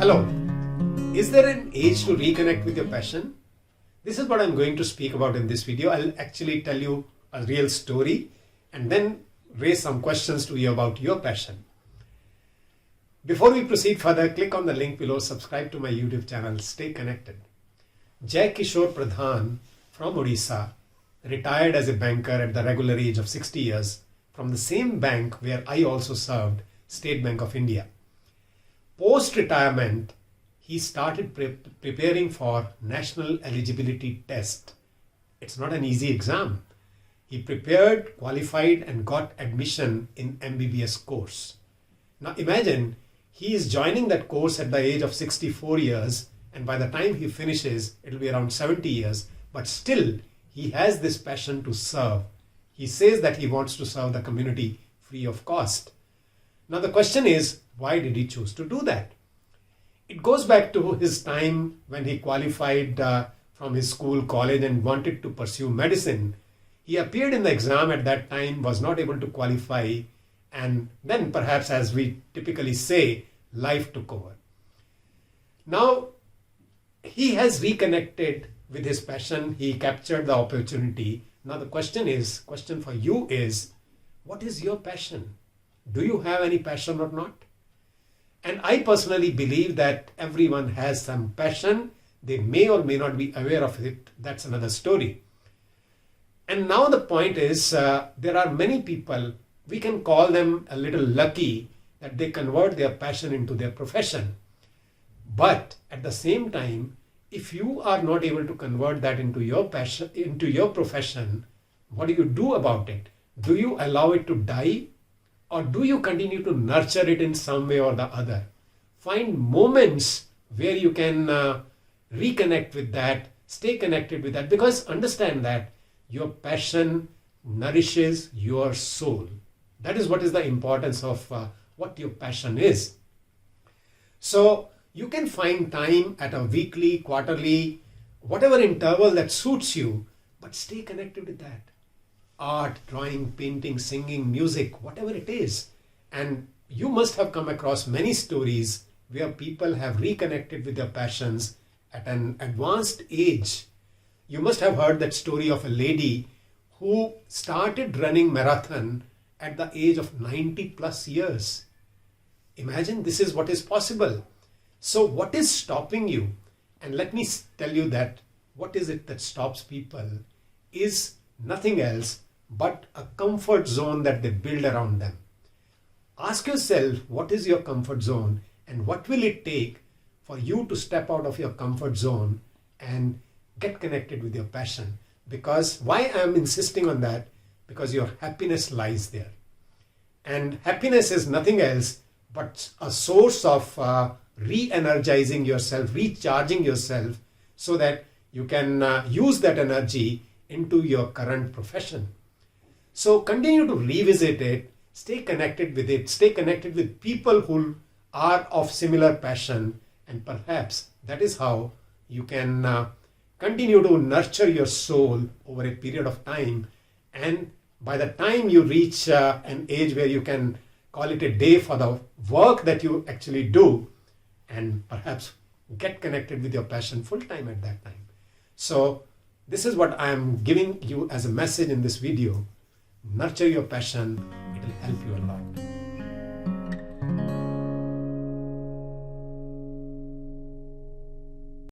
Hello. Is there an age to reconnect with your passion? This is what I'm going to speak about in this video. I'll actually tell you a real story and then raise some questions to you about your passion. Before we proceed further, click on the link below, subscribe to my YouTube channel, stay connected. Jai Kishore Pradhan from Odisha retired as a banker at the regular age of 60 years from the same bank where I also served, State Bank of India. Post-retirement, he started preparing for National Eligibility Test. It's not an easy exam. He prepared, qualified and got admission in MBBS course. Now imagine he is joining that course at the age of 64 years, and by the time he finishes, it will be around 70 years, but still he has this passion to serve. He says that he wants to serve the community free of cost. Now the question is, why did he choose to do that? It goes back to his time when he qualified from his school, college and wanted to pursue medicine. He appeared in the exam at that time, was not able to qualify, and then perhaps, as we typically say, life took over. Now he has reconnected with his passion. He captured the opportunity. Now the question for you is, what is your passion? Do you have any passion or not? And I personally believe that everyone has some passion. They may or may not be aware of it. That's another story. And now the point is, there are many people, we can call them a little lucky that they convert their passion into their profession. But at the same time, if you are not able to convert that into your passion, into your profession, what do you do about it? Do you allow it to die? Or do you continue to nurture it in some way or the other? Find moments where you can reconnect with that, stay connected with that, because understand that your passion nourishes your soul. That is what is the importance of what your passion is. So you can find time at a weekly, quarterly, whatever interval that suits you, but stay connected with that. Art, drawing, painting, singing, music, whatever it is. And you must have come across many stories where people have reconnected with their passions at an advanced age. You must have heard that story of a lady who started running marathon at the age of 90 plus years. Imagine this is what is possible. So what is stopping you? And let me tell you that what is it that stops people is nothing else but a comfort zone that they build around them. Ask yourself, what is your comfort zone and what will it take for you to step out of your comfort zone and get connected with your passion? Because why I am insisting on that? Because your happiness lies there. And happiness is nothing else but a source of re-energizing yourself, recharging yourself so that you can use that energy into your current profession. So continue to revisit it, stay connected with it, stay connected with people who are of similar passion, and perhaps that is how you can continue to nurture your soul over a period of time. And by the time you reach an age where you can call it a day for the work that you actually do, and perhaps get connected with your passion full time at that time. So this is what I am giving you as a message in this video. Nurture your passion. It will help you a lot.